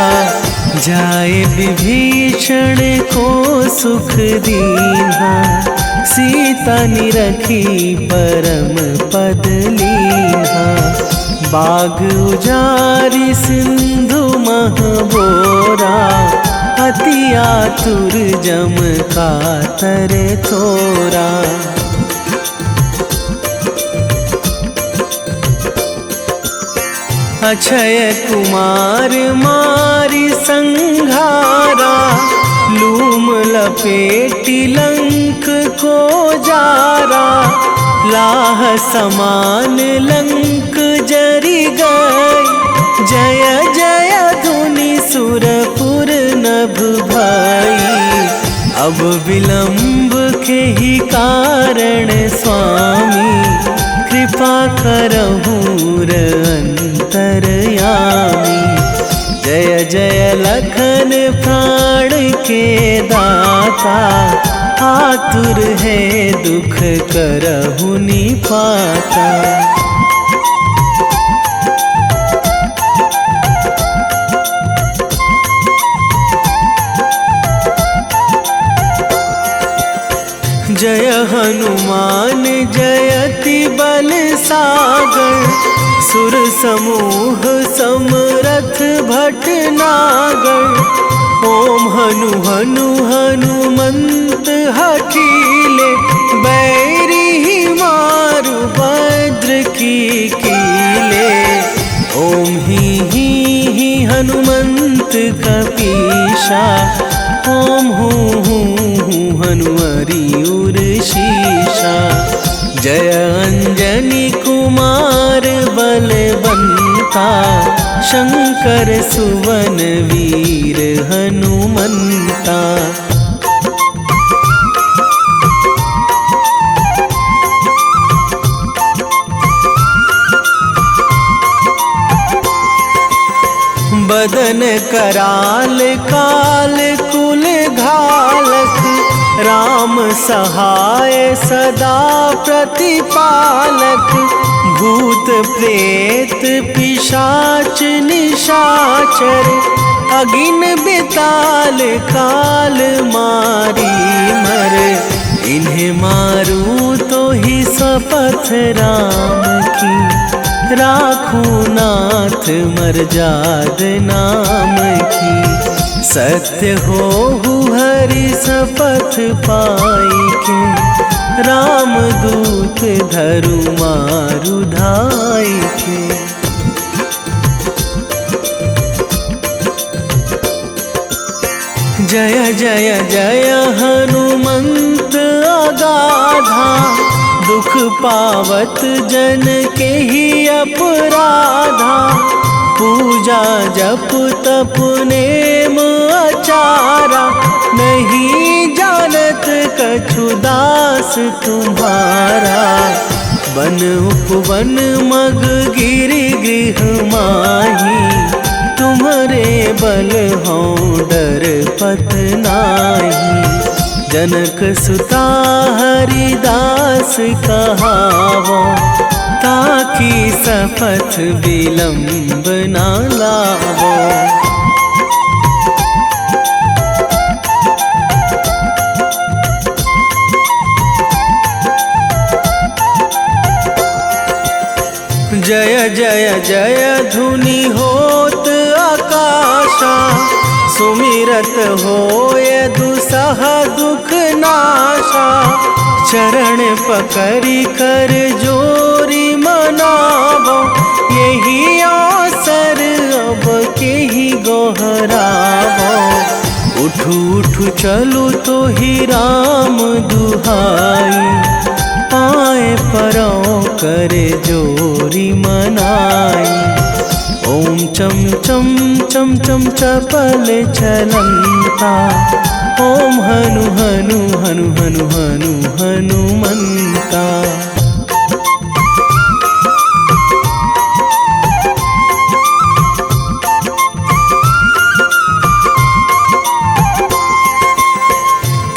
जाए विभीषण को सुख दीन्हा, सीता निरखी परम पद लीन्हा। बाग उजारी सिंधु महबोरा, अति आतुर जम कातर तोरा। अक्षय कुमार मारी संघारा, लूम लपेटी लंक को जारा। लाह समान लंक जरी गई, जय जय धुनि सुरपुर नभ भई। अब विलंब के ही कारण स्वामी, कृपा करहूँ अंतरयामी। जय जय लखन प्राण के दाता, आतुर है दुख करहु निपाता। जय हनुमान जयति बल सागर, सुर समूह समरथ भटनागर। ओम हनु हनु हनुमंत हठीले, बैरी मारु भद्र की कीले। ओम ही हनुमंत कपीशा, ओम हूँ हनुमरी उर शीशा। जय अंजनी कुमार बलवंता, शंकर सुवन वीर हनुमंता। बदन कराल काल कुल घालक, राम सहाय सदा प्रतिपालक। भूत प्रेत पिशाच निशाचर, अगिन बिताल काल मारी मर। इन्हें मारू तो ही शपथ राम की, राखूं नाथ मर्याद नाम की। सत्य हो हरि शपथ पाई के, राम दूत धरु मारु धाई के। जय जय जय हनुमंत अगाधा, दुख पावत जन के ही अपराधा। पूजा जप तप नेम आचारा, नहीं जानत कछु दास तुम्हारा। वन उपवन मग गिरि गृह माही, तुम्हारे बल हों डर पत नाही। जनक सुता हरिदास कहावो, ताकि शपथ विलंब ना लावो। जय जय जय धुनि होत आकाशा, सुमिरत होय दुसह दुख नाशा। चरण पकड़ी कर जोरी मनावो, यही अवसर अब के ही गोहरावो। उठू उठू चलू तो ही राम दुहाई, पाए परों करे जोरी मनाई। ओम चम चम चम चम चपल चलंता, ओम हनु हनु हनु हनु हनु हनुमंता।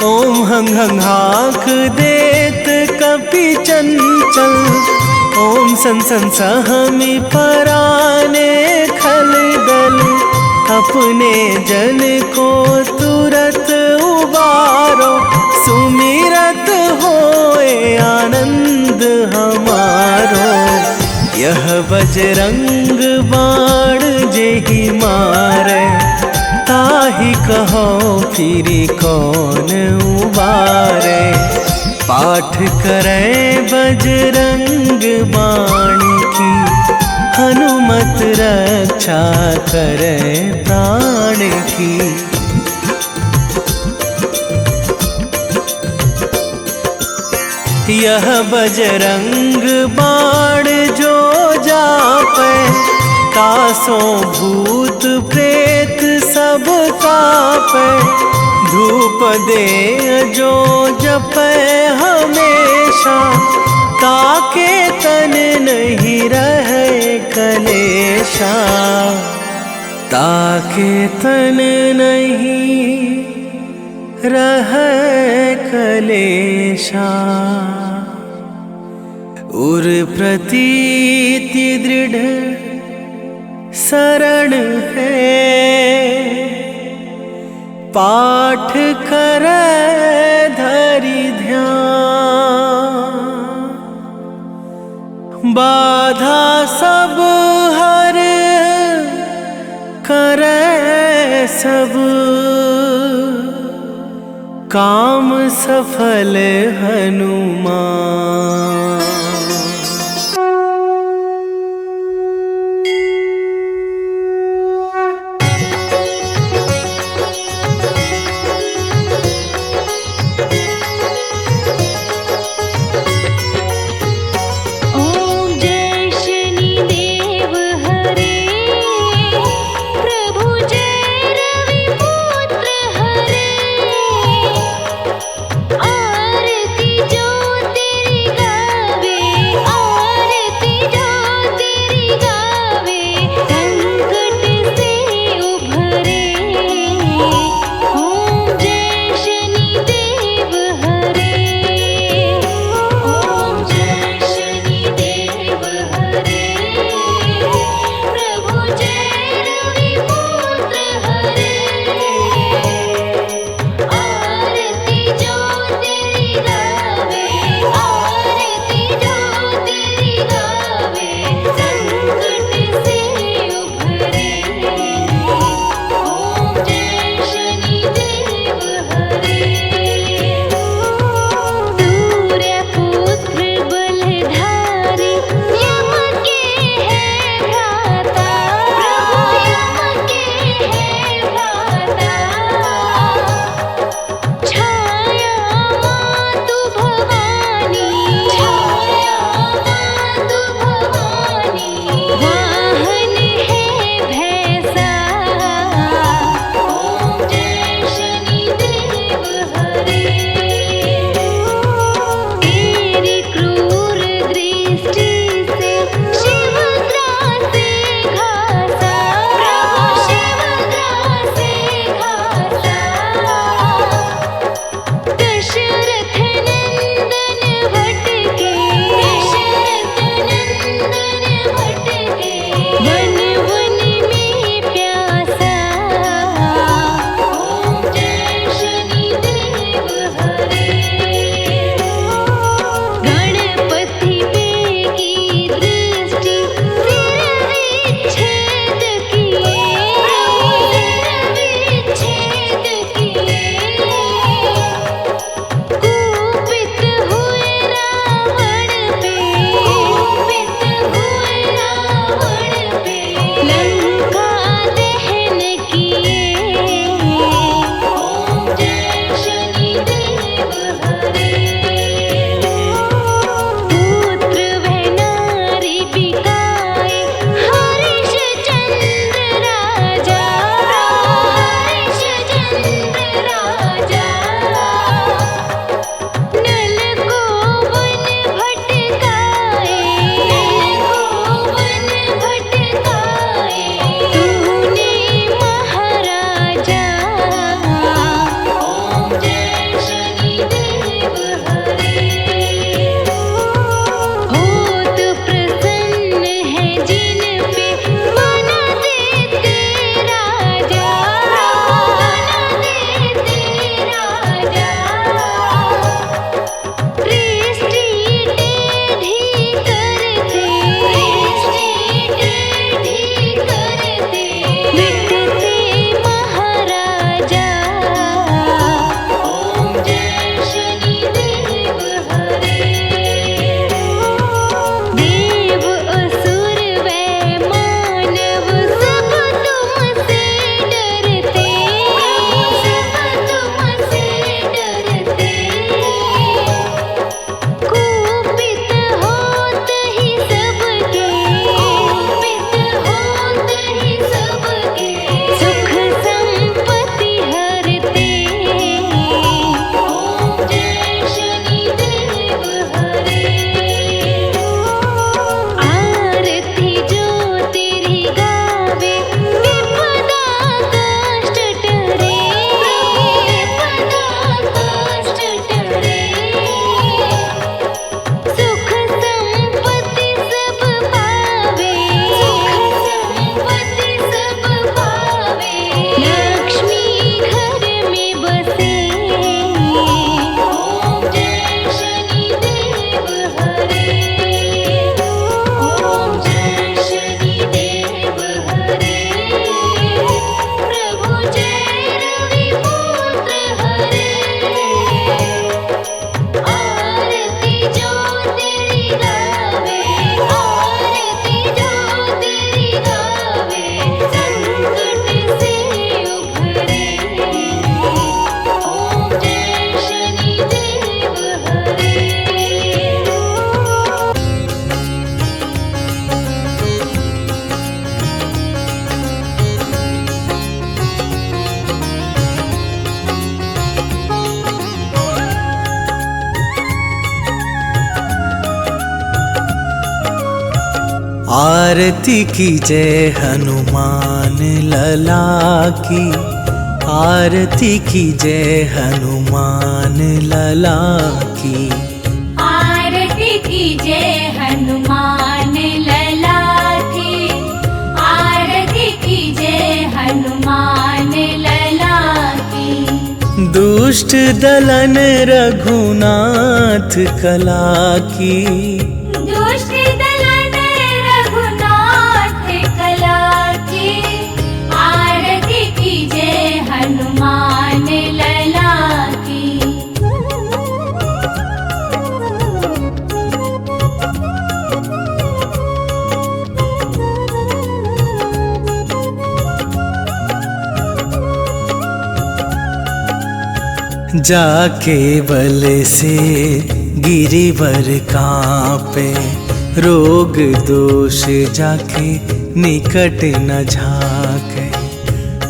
ओम हंग हंग हाक देत कपि चंचल, ओम सन सन सहमी पराने खल दल। अपने जन को तुरत उबारो, सुमिरत होए आनंद हमारो। यह बजरंग बाण जेहि मारे, ताहि कहो फिरी कौन उबारे। पाठ करे बजरंग बाण की, हनुमत रक्षा करे प्राण की। यह बजरंग बाण जो जापे, तासों भूत प्रेत सब कापे। धूप दे जो जपे हमेशा, ताके तन नहीं रहे कलेशा। ताके तन नहीं रहे कलेशा। उर प्रतीति दृढ़ शरण है, पाठ करे धरि ध्यान। बाधा सब हर करे सब, काम सफल हनुमान। आरती जो तेरी आरती कीजय हनुमान लला की, आरती कीजय हनुमान लला की। आरती कीजय हनुमान लला की, आरती कीजय हनुमान लला की। दुष्ट दलन रघुनाथ कला की, दुष्ट दलन रघुनाथ कला की। आरती कीजय हनुमान लला की। जाके बल से गिरिवर कांपे, रोग दोष जाके निकट न झाके।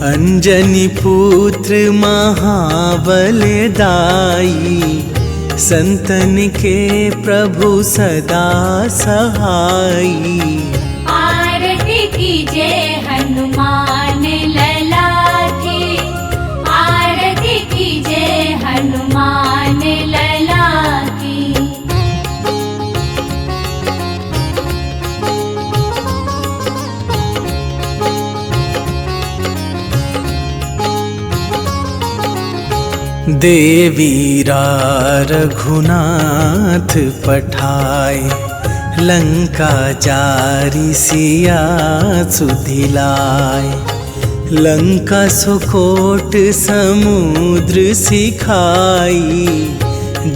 अंजनी पुत्र महाबल दाई, संतन के प्रभु सदा सहाई। आरती कीजय हनुमान लला की, आरती कीजय हनुमान लला की। देवीरा रघुनाथ पठाए, लंका जारी सिया सुधिलाए। लंका सुकोट समुद्र सिखाई,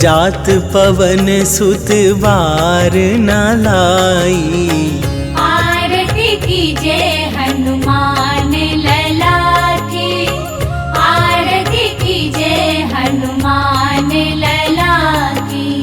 जात पवन सुत बार न लाई। आरती कीजय हनुमान लला की, आरती कीजय हनुमान लला की।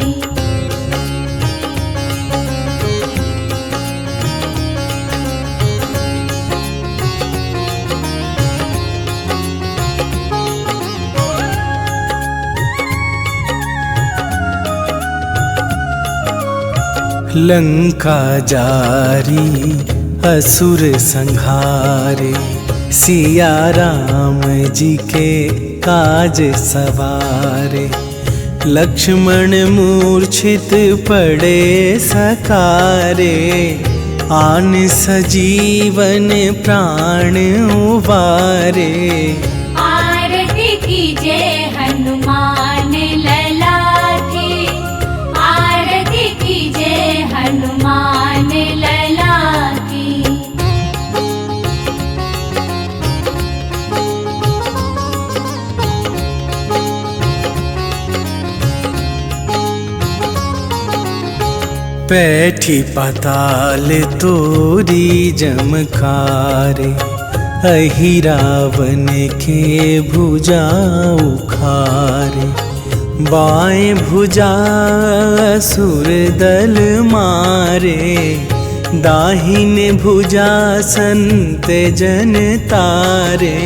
लंका जारी असुर संहारे, सिया राम जी के काज सवारे। लक्ष्मण मूर्छित पड़े सकारे, आन सजीवन प्राण उबारे। आरती कीजय हनुमान लला की, आरती कीजय हनुमान लला की। बैठी पाताल तोरी जमकारे, अहि रावण के भुजा उखारे। बाएं भुजा असुर दल मारे, दाहिने भुजा संत जन तारे।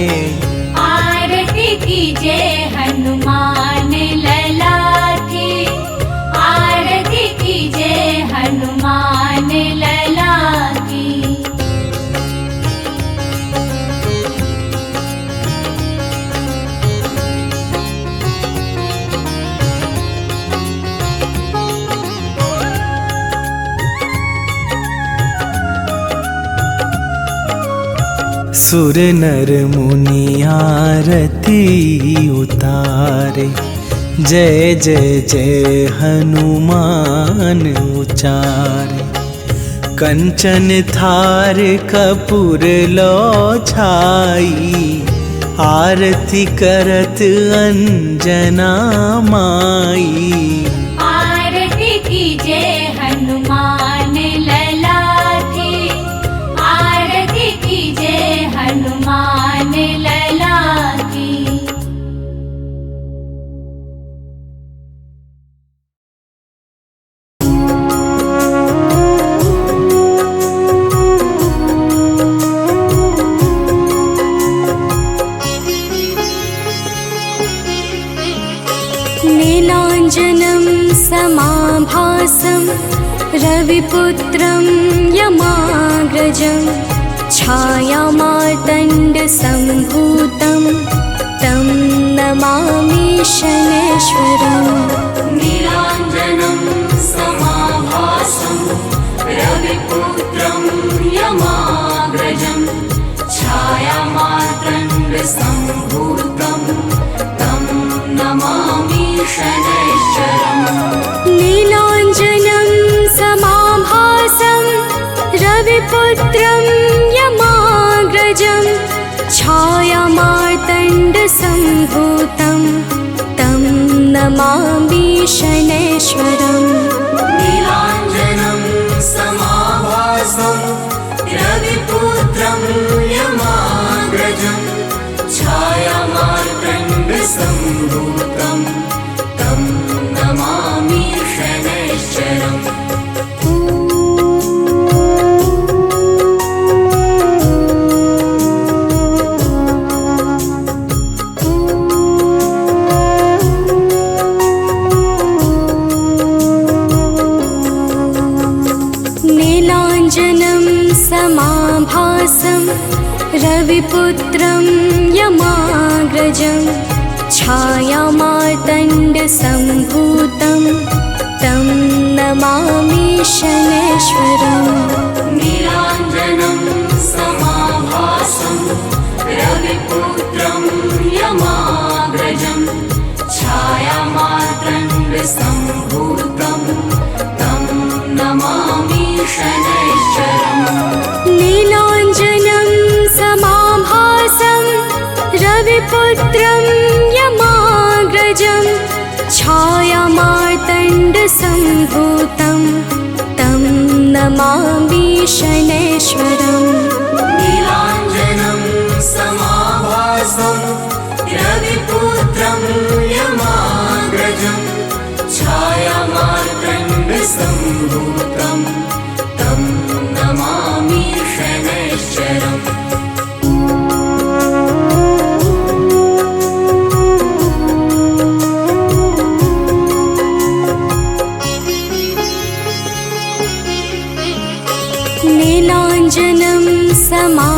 आरती कीजय हनुमान लला की, आरती कीजय हनुमान लला की। सुर नर मुनि आरती उतारे, जय जय जय हनुमान उचारे। कंचन थार कपूर लो छाई, आरती करत अंजना माई। आरती कीजय हनुमान लला की, आरती कीजय हनुमान लला की। नीलाञ्जनं समाभासं रविपुत्रं यमाग्रजं छायामार्तण्डसम्भूतं तं नमामि शनैश्वरम्। नीलाञ्जनं समाभासं रविपुत्रं यमाग्रजं छायामार्तण्डसम्भूतं तं नमामि शनैश्चरम्। नीलाञ्जनं समाभासं रविपुत्रं यमाग्रजं छायामार्तण्डसम्भूतं तं नमामि शनैश्वरम्। नीलाञ्जनं समाभासं रविपुत्रं यमाग्रजं छायामार्तण्डसम्भूतं तं नमामि शनैश्चरम्। नीलाञ्जनं समाभासं रविपुत्रं यमाग्रजं छायामार्तण्डसम्भूतं तं नमामि शनैश्वरम्। नीलाञ्जनं समाभासं रविपुत्रं यमाग्रजं छायामार्तण्डसम्भूतं तं नमामि शनैश्चरम्। नीलाञ्जनं समाभासं रविपुत्रं यमाग्रजं छायामार्तण्डसम्भूतं तं नमामि शनैश्वरम्। नीलाञ्जनं समाभासं रविपुत्रं यमाग्रजं छायामार्तण्डसम्भूतं तं नमामि शनैश्चरम्। नीलाञ्जनं समा